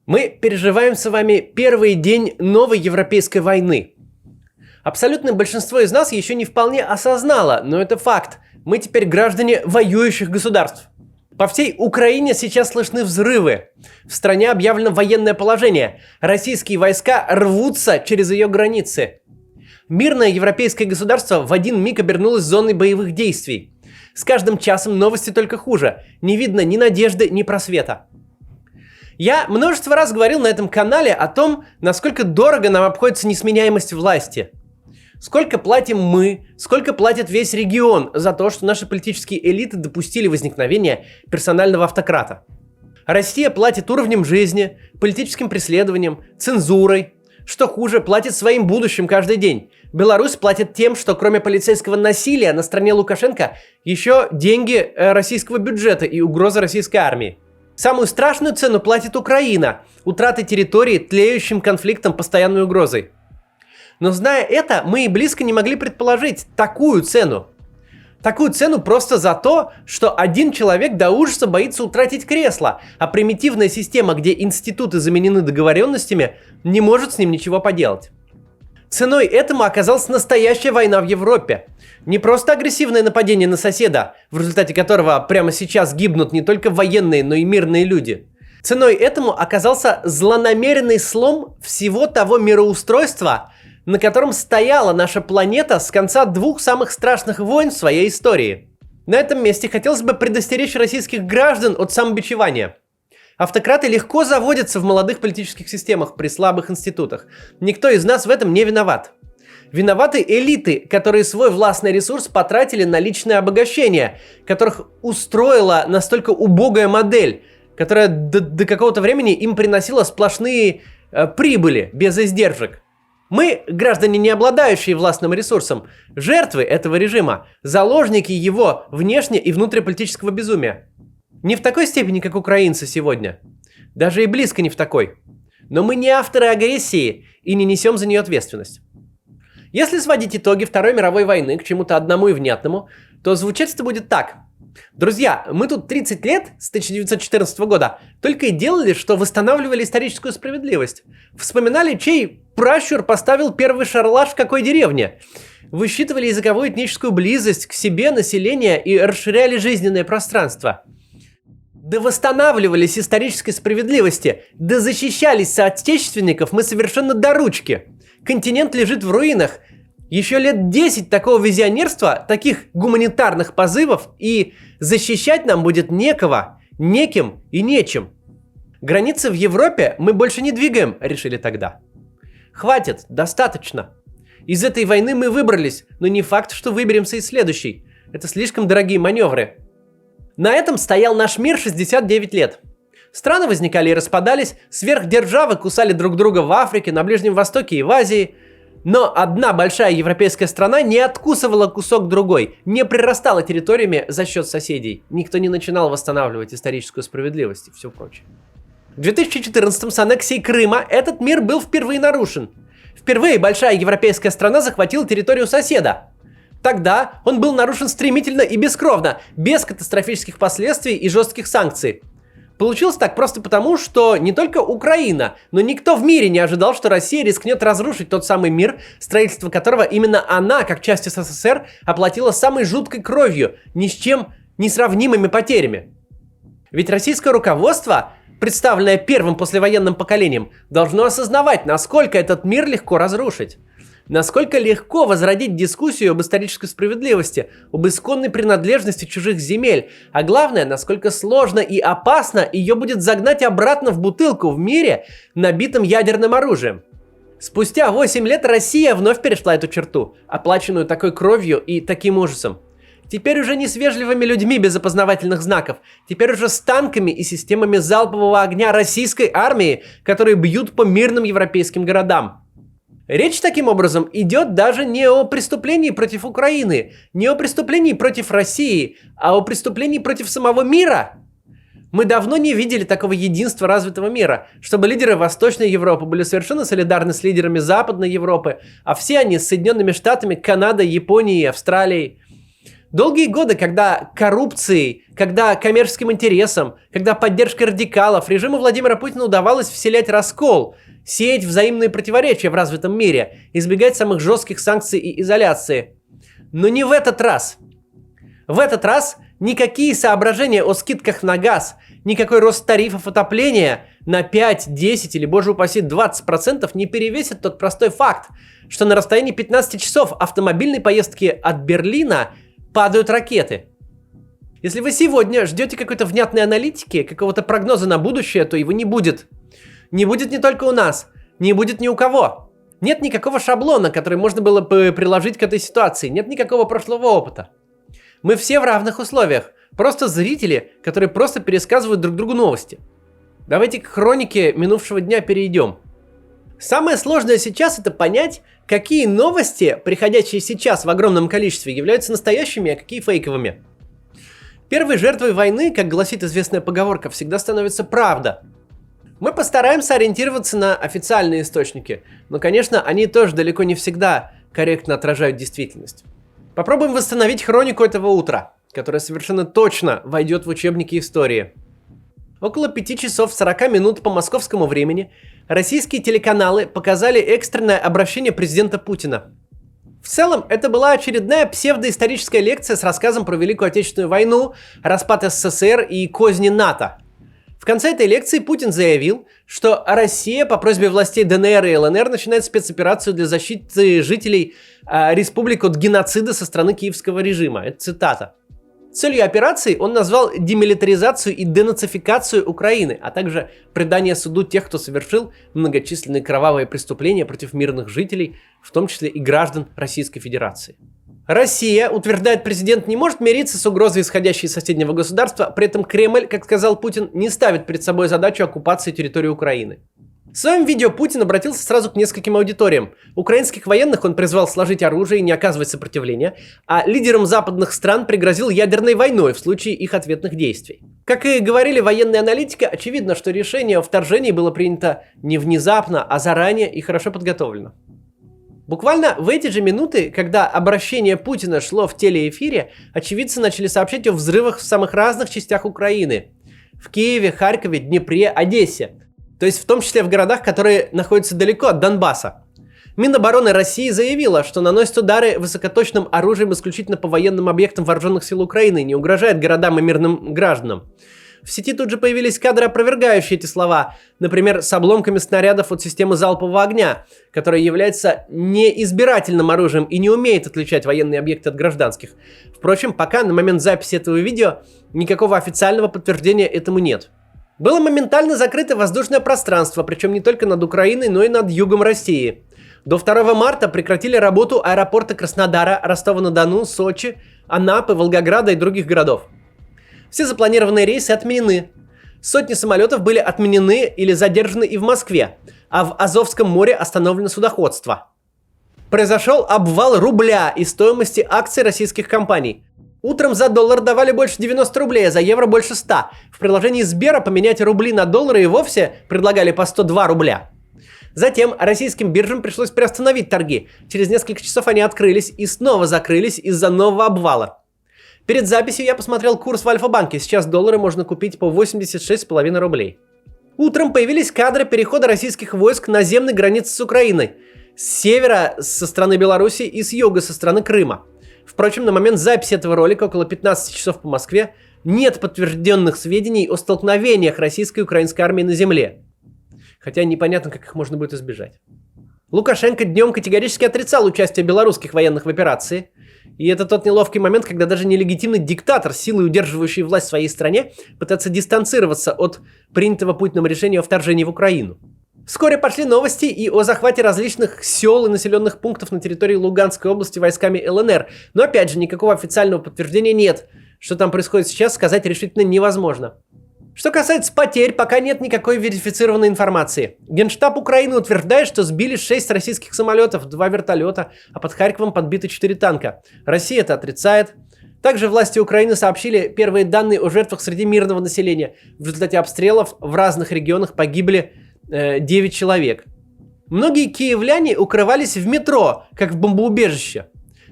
Мы переживаем с вами первый день новой европейской войны. Абсолютное большинство из нас еще не вполне осознало, но это факт. Мы теперь граждане воюющих государств. По всей Украине сейчас слышны взрывы. В стране объявлено военное положение. Российские войска рвутся через ее границы. Мирное европейское государство в один миг обернулось зоной боевых действий. С каждым часом новости только хуже. Не видно ни надежды, ни просвета. Я множество раз говорил на этом канале о том, насколько дорого нам обходится несменяемость власти. Сколько платим мы, сколько платит весь регион за то, что наши политические элиты допустили возникновение персонального автократа. Россия платит уровнем жизни, политическим преследованием, цензурой. Что хуже, платит своим будущим каждый день. Беларусь платит тем, что кроме полицейского насилия на стране Лукашенко еще деньги российского бюджета и угроза российской армии. Самую страшную цену платит Украина, утраты территории, тлеющим конфликтом, постоянной угрозой. Но зная это, мы и близко не могли предположить такую цену. Такую цену просто за то, что один человек до ужаса боится утратить кресло, а примитивная система, где институты заменены договоренностями, не может с ним ничего поделать. Ценой этому оказалась настоящая война в Европе. Не просто агрессивное нападение на соседа, в результате которого прямо сейчас гибнут не только военные, но и мирные люди. Ценой этому оказался злонамеренный слом всего того мироустройства, на котором стояла наша планета с конца двух самых страшных войн в своей истории. На этом месте хотелось бы предостеречь российских граждан от самобичевания. Автократы легко заводятся в молодых политических системах при слабых институтах. Никто из нас в этом не виноват. Виноваты элиты, которые свой властный ресурс потратили на личное обогащение, которых устроила настолько убогая модель, которая до какого-то времени им приносила сплошные прибыли без издержек. Мы, граждане, не обладающие властным ресурсом, жертвы этого режима, заложники его внешне- и внутриполитического безумия. Не в такой степени, как украинцы сегодня. Даже и близко не в такой. Но мы не авторы агрессии и не несем за нее ответственность. Если сводить итоги Второй мировой войны к чему-то одному и внятному, то звучать это будет так. Друзья, мы тут 30 лет, с 1914 года, только и делали, что восстанавливали историческую справедливость. Вспоминали, чей пращур поставил первый шарлаш в какой деревне. Высчитывали языковую этническую близость к себе населения и расширяли жизненное пространство. Да восстанавливались исторической справедливости, да защищались соотечественников мы совершенно до ручки. Континент лежит в руинах. Еще лет 10 такого визионерства, таких гуманитарных позывов, и защищать нам будет некого, неким и нечем. Границы в Европе мы больше не двигаем, решили тогда. Хватит, достаточно. Из этой войны мы выбрались, но не факт, что выберемся из следующей. Это слишком дорогие маневры. На этом стоял наш мир 69 лет. Страны возникали и распадались, сверхдержавы кусали друг друга в Африке, на Ближнем Востоке и в Азии. Но одна большая европейская страна не откусывала кусок другой, не прирастала территориями за счет соседей. Никто не начинал восстанавливать историческую справедливость и все прочее. В 2014-м с аннексией Крыма этот мир был впервые нарушен. Впервые большая европейская страна захватила территорию соседа. Тогда он был нарушен стремительно и бескровно, без катастрофических последствий и жестких санкций. Получилось так просто потому, что не только Украина, но никто в мире не ожидал, что Россия рискнет разрушить тот самый мир, строительство которого именно она, как часть СССР, оплатила самой жуткой кровью, ни с чем не сравнимыми потерями. Ведь российское руководство, представленное первым послевоенным поколением, должно осознавать, насколько этот мир легко разрушить. Насколько легко возродить дискуссию об исторической справедливости, об исконной принадлежности чужих земель, а главное, насколько сложно и опасно ее будет загнать обратно в бутылку в мире, набитом ядерным оружием. Спустя 8 лет Россия вновь перешла эту черту, оплаченную такой кровью и таким ужасом. Теперь уже не с вежливыми людьми без опознавательных знаков, теперь уже с танками и системами залпового огня российской армии, которые бьют по мирным европейским городам. Речь, таким образом, идет даже не о преступлении против Украины, не о преступлении против России, а о преступлении против самого мира. Мы давно не видели такого единства развитого мира, чтобы лидеры Восточной Европы были совершенно солидарны с лидерами Западной Европы, а все они с Соединенными Штатами, Канадой, Японией и Австралией. Долгие годы, когда коррупцией, когда коммерческим интересом, когда поддержкой радикалов режиму Владимира Путина удавалось вселять раскол, сеять взаимные противоречия в развитом мире, избегать самых жестких санкций и изоляции. Но не в этот раз. В этот раз никакие соображения о скидках на газ, никакой рост тарифов отопления на 5, 10 или, боже упаси, 20% не перевесит тот простой факт, что на расстоянии 15 часов автомобильной поездки от Берлина падают ракеты. Если вы сегодня ждете какой-то внятной аналитики, какого-то прогноза на будущее, то его не будет. Не будет не только у нас, не будет ни у кого. Нет никакого шаблона, который можно было бы приложить к этой ситуации, нет никакого прошлого опыта. Мы все в равных условиях, просто зрители, которые просто пересказывают друг другу новости. Давайте к хронике минувшего дня перейдем. Самое сложное сейчас это понять, какие новости, приходящие сейчас в огромном количестве, являются настоящими, а какие фейковыми. Первой жертвой войны, как гласит известная поговорка, всегда становится правда. Мы постараемся ориентироваться на официальные источники, но, конечно, они тоже далеко не всегда корректно отражают действительность. Попробуем восстановить хронику этого утра, которая совершенно точно войдет в учебники истории. Около 5 часов 40 минут по московскому времени российские телеканалы показали экстренное обращение президента Путина. В целом, это была очередная псевдоисторическая лекция с рассказом про Великую Отечественную войну, распад СССР и козни НАТО. В конце этой лекции Путин заявил, что Россия по просьбе властей ДНР и ЛНР начинает спецоперацию для защиты жителей республик от геноцида со стороны киевского режима. Это цитата. Целью операции он назвал демилитаризацию и денацификацию Украины, а также предание суду тех, кто совершил многочисленные кровавые преступления против мирных жителей, в том числе и граждан Российской Федерации. Россия, утверждает президент, не может мириться с угрозой, исходящей из соседнего государства, при этом Кремль, как сказал Путин, не ставит перед собой задачу оккупации территории Украины. В своем видео Путин обратился сразу к нескольким аудиториям. Украинских военных он призвал сложить оружие и не оказывать сопротивления, а лидерам западных стран пригрозил ядерной войной в случае их ответных действий. Как и говорили военные аналитики, очевидно, что решение о вторжении было принято не внезапно, а заранее и хорошо подготовлено. Буквально в эти же минуты, когда обращение Путина шло в телеэфире, очевидцы начали сообщать о взрывах в самых разных частях Украины. В Киеве, Харькове, Днепре, Одессе. То есть в том числе в городах, которые находятся далеко от Донбасса. Минобороны России заявила, что наносит удары высокоточным оружием исключительно по военным объектам вооруженных сил Украины и не угрожает городам и мирным гражданам. В сети тут же появились кадры, опровергающие эти слова, например, с обломками снарядов от системы залпового огня, которая является неизбирательным оружием и не умеет отличать военные объекты от гражданских. Впрочем, пока на момент записи этого видео никакого официального подтверждения этому нет. Было моментально закрыто воздушное пространство, причем не только над Украиной, но и над югом России. До 2 марта прекратили работу аэропорта Краснодара, Ростова-на-Дону, Сочи, Анапы, Волгограда и других городов. Все запланированные рейсы отменены. Сотни самолетов были отменены или задержаны и в Москве, а в Азовском море остановлено судоходство. Произошел обвал рубля и стоимости акций российских компаний. Утром за доллар давали больше 90 рублей, а за евро больше 100. В приложении Сбера поменять рубли на доллары и вовсе предлагали по 102 рубля. Затем российским биржам пришлось приостановить торги. Через несколько часов они открылись и снова закрылись из-за нового обвала. Перед записью я посмотрел курс в Альфа-банке. Сейчас доллары можно купить по 86,5 рублей. Утром появились кадры перехода российских войск на наземной границы с Украиной. С севера, со стороны Беларуси, и с юга, со стороны Крыма. Впрочем, на момент записи этого ролика, около 15 часов по Москве, нет подтвержденных сведений о столкновениях российской и украинской армии на земле. Хотя непонятно, как их можно будет избежать. Лукашенко днем категорически отрицал участие белорусских военных в операции. И это тот неловкий момент, когда даже нелегитимный диктатор, силой удерживающий власть в своей стране, пытается дистанцироваться от принятого Путиным решения о вторжении в Украину. Вскоре пошли новости и о захвате различных сел и населенных пунктов на территории Луганской области войсками ЛНР. Но опять же, никакого официального подтверждения нет. Что там происходит сейчас, сказать решительно невозможно. Что касается потерь, пока нет никакой верифицированной информации. Генштаб Украины утверждает, что сбили 6 российских самолетов, 2 вертолета, а под Харьковом подбиты 4 танка. Россия это отрицает. Также власти Украины сообщили первые данные о жертвах среди мирного населения. В результате обстрелов в разных регионах погибли 9 человек. Многие киевляне укрывались в метро, как в бомбоубежище.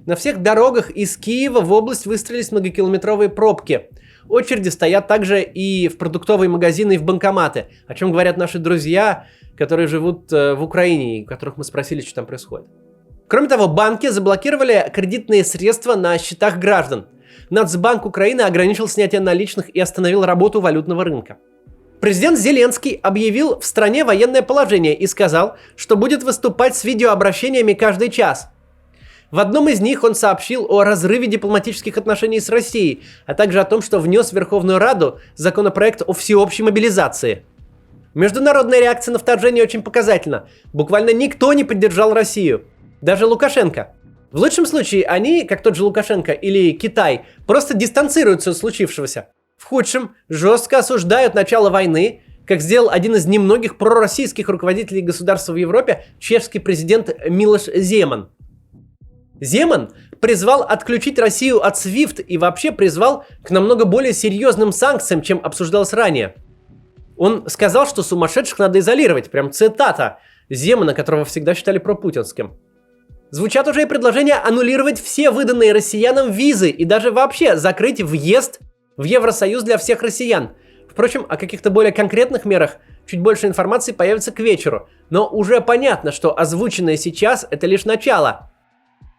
На всех дорогах из Киева в область выстроились многокилометровые пробки. Очереди стоят также и в продуктовые магазины, и в банкоматы, о чем говорят наши друзья, которые живут в Украине, и у которых мы спросили, что там происходит. Кроме того, банки заблокировали кредитные средства на счетах граждан. Нацбанк Украины ограничил снятие наличных и остановил работу валютного рынка. Президент Зеленский объявил в стране военное положение и сказал, что будет выступать с видеообращениями каждый час. В одном из них он сообщил о разрыве дипломатических отношений с Россией, а также о том, что внес в Верховную Раду законопроект о всеобщей мобилизации. Международная реакция на вторжение очень показательна. Буквально никто не поддержал Россию. Даже Лукашенко. В лучшем случае они, как тот же Лукашенко или Китай, просто дистанцируются от случившегося. В худшем жестко осуждают начало войны, как сделал один из немногих пророссийских руководителей государства в Европе, чешский президент Милош Земан. Земан призвал отключить Россию от SWIFT и вообще призвал к намного более серьезным санкциям, чем обсуждалось ранее. Он сказал, что сумасшедших надо изолировать, прям цитата Земана, которого всегда считали пропутинским. Звучат уже и предложения аннулировать все выданные россиянам визы и даже вообще закрыть въезд в Евросоюз для всех россиян. Впрочем, о каких-то более конкретных мерах чуть больше информации появится к вечеру, но уже понятно, что озвученное сейчас это лишь начало.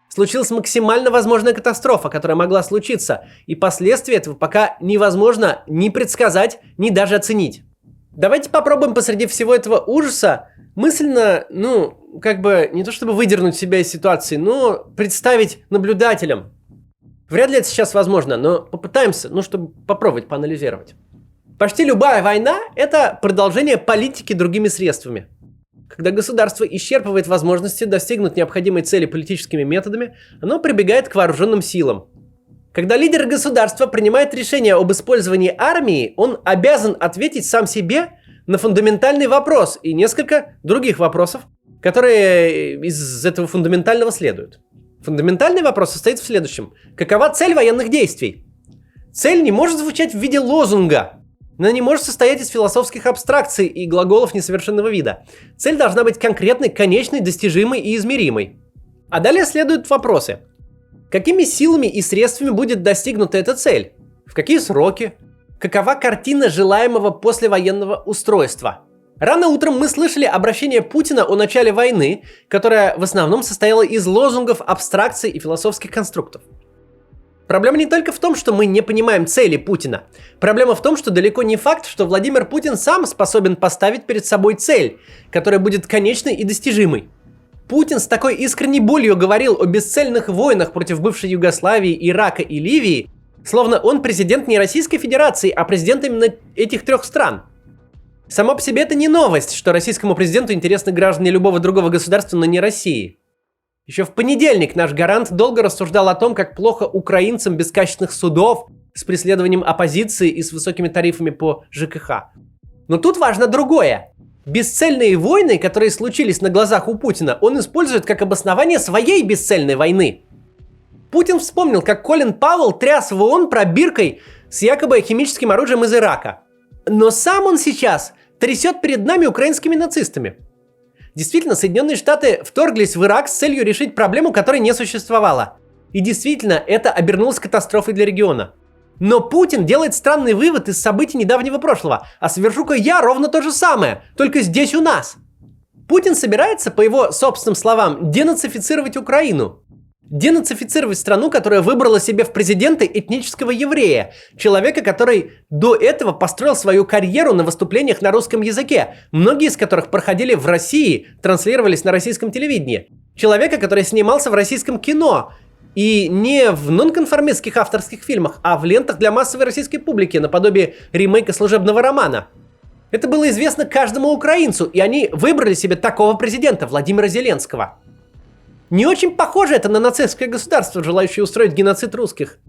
Случилась максимально возможная катастрофа, которая могла случиться, и последствия этого пока невозможно ни предсказать, ни даже оценить. Давайте попробуем посреди всего этого ужаса мысленно, не то чтобы выдернуть себя из ситуации, но представить наблюдателям. Вряд ли это сейчас возможно, но попытаемся, чтобы попробовать поанализировать. Почти любая война – это продолжение политики другими средствами. Когда государство исчерпывает возможности достигнуть необходимой цели политическими методами, оно прибегает к вооруженным силам. Когда лидер государства принимает решение об использовании армии, он обязан ответить сам себе на фундаментальный вопрос и несколько других вопросов, которые из этого фундаментального следуют. Фундаментальный вопрос состоит в следующем. Какова цель военных действий? Цель не может звучать в виде лозунга. Она не может состоять из философских абстракций и глаголов несовершенного вида. Цель должна быть конкретной, конечной, достижимой и измеримой. А далее следуют вопросы. Какими силами и средствами будет достигнута эта цель? В какие сроки? Какова картина желаемого послевоенного устройства? Рано утром мы слышали обращение Путина о начале войны, которое в основном состояло из лозунгов, абстракций и философских конструктов. Проблема не только в том, что мы не понимаем цели Путина. Проблема в том, что далеко не факт, что Владимир Путин сам способен поставить перед собой цель, которая будет конечной и достижимой. Путин с такой искренней болью говорил о бесцельных войнах против бывшей Югославии, Ирака и Ливии, словно он президент не Российской Федерации, а президент именно этих трех стран. Само по себе это не новость, что российскому президенту интересны граждане любого другого государства, но не России. Еще в понедельник наш гарант долго рассуждал о том, как плохо украинцам без качественных судов, с преследованием оппозиции и с высокими тарифами по ЖКХ. Но тут важно другое. Бесцельные войны, которые случились на глазах у Путина, он использует как обоснование своей бесцельной войны. Путин вспомнил, как Колин Пауэлл тряс в ООН пробиркой с якобы химическим оружием из Ирака. Но сам он сейчас трясет перед нами украинскими нацистами. Действительно, Соединенные Штаты вторглись в Ирак с целью решить проблему, которой не существовало. И действительно, это обернулось катастрофой для региона. Но Путин делает странный вывод из событий недавнего прошлого. А совершу-ка я ровно то же самое, только здесь у нас. Путин собирается, по его собственным словам, денацифицировать Украину. Денацифицировать страну, которая выбрала себе в президенты этнического еврея. Человека, который до этого построил свою карьеру на выступлениях на русском языке, многие из которых проходили в России, транслировались на российском телевидении. Человека, который снимался в российском кино. И не в нонконформистских авторских фильмах, а в лентах для массовой российской публики, наподобие ремейка «Служебного романа». Это было известно каждому украинцу, и они выбрали себе такого президента, Владимира Зеленского. Не очень похоже это на нацистское государство, желающее устроить геноцид русских.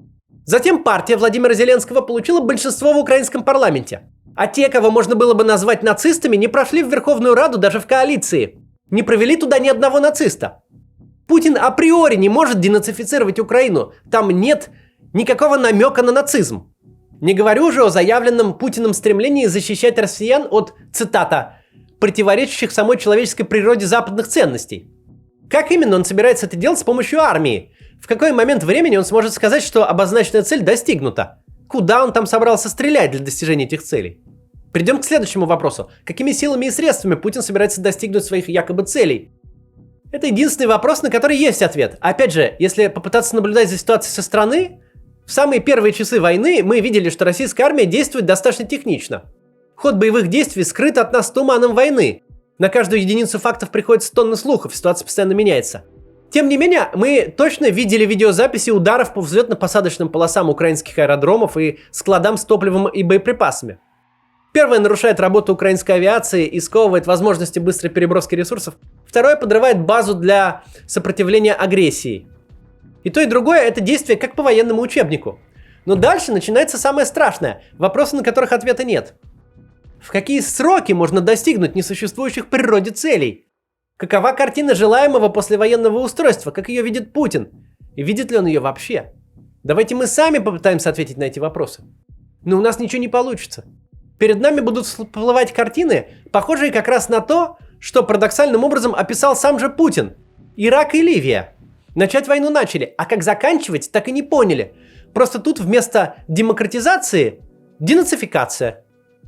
Затем партия Владимира Зеленского получила большинство в украинском парламенте. А те, кого можно было бы назвать нацистами, не прошли в Верховную Раду даже в коалиции. Не провели туда ни одного нациста. Путин априори не может денацифицировать Украину. Там нет никакого намека на нацизм. Не говорю уже о заявленном Путиным стремлении защищать россиян от, цитата, противоречащих самой человеческой природе западных ценностей. Как именно он собирается это делать с помощью армии? В какой момент времени он сможет сказать, что обозначенная цель достигнута? Куда он там собрался стрелять для достижения этих целей? Перейдем к следующему вопросу. Какими силами и средствами Путин собирается достигнуть своих якобы целей? Это единственный вопрос, на который есть ответ. Опять же, если попытаться наблюдать за ситуацией со стороны, в самые первые часы войны мы видели, что российская армия действует достаточно технично. Ход боевых действий скрыт от нас туманом войны. На каждую единицу фактов приходится тонны слухов, ситуация постоянно меняется. Тем не менее, мы точно видели видеозаписи ударов по взлетно-посадочным полосам украинских аэродромов и складам с топливом и боеприпасами. Первое нарушает работу украинской авиации и сковывает возможности быстрой переброски ресурсов. Второе подрывает базу для сопротивления агрессии. И то, и другое – это действие как по военному учебнику. Но дальше начинается самое страшное, вопросы, на которых ответа нет. В какие сроки можно достигнуть несуществующих в природе целей? Какова картина желаемого послевоенного устройства, как ее видит Путин? И видит ли он ее вообще? Давайте мы сами попытаемся ответить на эти вопросы. Но у нас ничего не получится. Перед нами будут всплывать картины, похожие как раз на то, что парадоксальным образом описал сам же Путин. Ирак и Ливия. Начать войну начали, а как заканчивать, так и не поняли. Просто тут вместо демократизации – денацификация.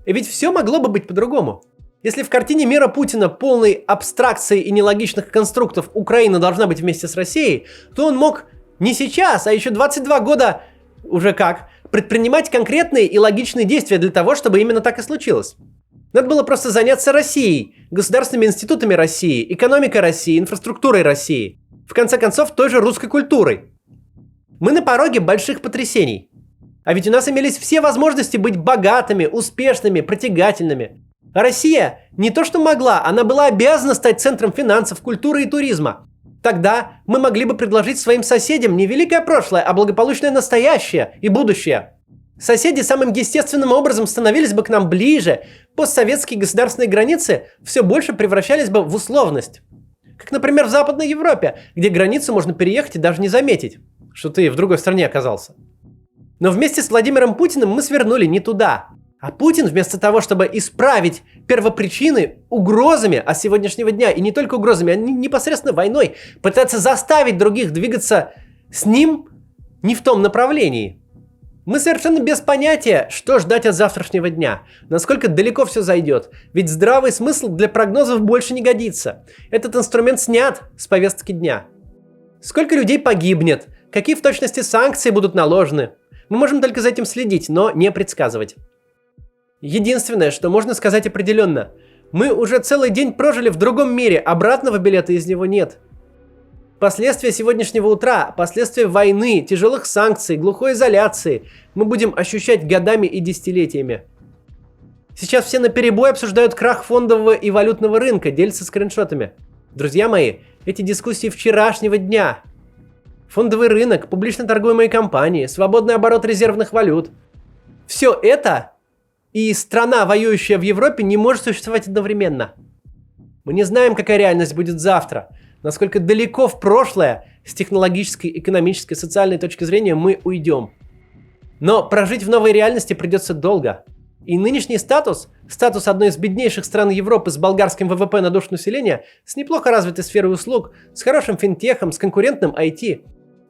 И ведь все могло бы быть по-другому. Если в картине мира Путина, полной абстракции и нелогичных конструктов, Украина должна быть вместе с Россией, то он мог не сейчас, а еще 22 года уже как предпринимать конкретные и логичные действия для того, чтобы именно так и случилось. Надо было просто заняться Россией, государственными институтами России, экономикой России, инфраструктурой России. В конце концов, той же русской культурой. Мы на пороге больших потрясений. А ведь у нас имелись все возможности быть богатыми, успешными, притягательными. А Россия не то что могла, она была обязана стать центром финансов, культуры и туризма. Тогда мы могли бы предложить своим соседям не великое прошлое, а благополучное настоящее и будущее. Соседи самым естественным образом становились бы к нам ближе, постсоветские государственные границы все больше превращались бы в условность. Как, например, в Западной Европе, где границу можно переехать и даже не заметить, что ты в другой стране оказался. Но вместе с Владимиром Путиным мы свернули не туда. А Путин вместо того, чтобы исправить первопричины угрозами от сегодняшнего дня, и не только угрозами, а непосредственно войной, пытается заставить других двигаться с ним не в том направлении. Мы совершенно без понятия, что ждать от завтрашнего дня, насколько далеко все зайдет, ведь здравый смысл для прогнозов больше не годится. Этот инструмент снят с повестки дня. Сколько людей погибнет, какие в точности санкции будут наложены. Мы можем только за этим следить, но не предсказывать. Единственное, что можно сказать определенно, мы уже целый день прожили в другом мире, обратного билета из него нет. Последствия сегодняшнего утра, последствия войны, тяжелых санкций, глухой изоляции мы будем ощущать годами и десятилетиями. Сейчас все наперебой обсуждают крах фондового и валютного рынка, делятся скриншотами. Друзья мои, эти дискуссии вчерашнего дня. Фондовый рынок, публично торгуемые компании, свободный оборот резервных валют. Все это и страна, воюющая в Европе, не может существовать одновременно. Мы не знаем, какая реальность будет завтра, насколько далеко в прошлое с технологической, экономической, социальной точки зрения мы уйдем. Но прожить в новой реальности придется долго. И нынешний статус одной из беднейших стран Европы с болгарским ВВП на душу населения, с неплохо развитой сферой услуг, с хорошим финтехом, с конкурентным IT,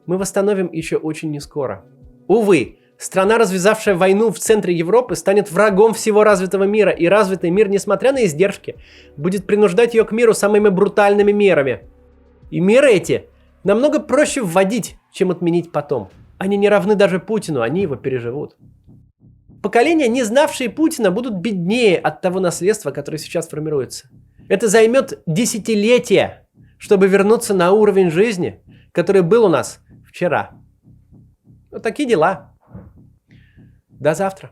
мы восстановим еще очень нескоро. Увы, страна, развязавшая войну в центре Европы, станет врагом всего развитого мира, и развитый мир, несмотря на издержки, будет принуждать ее к миру самыми брутальными мерами. И меры эти намного проще вводить, чем отменить потом. Они не равны даже Путину, они его переживут. Поколения, не знавшие Путина, будут беднее от того наследства, которое сейчас формируется. Это займет десятилетия, чтобы вернуться на уровень жизни, который был у нас вчера. Вот такие дела. До завтра.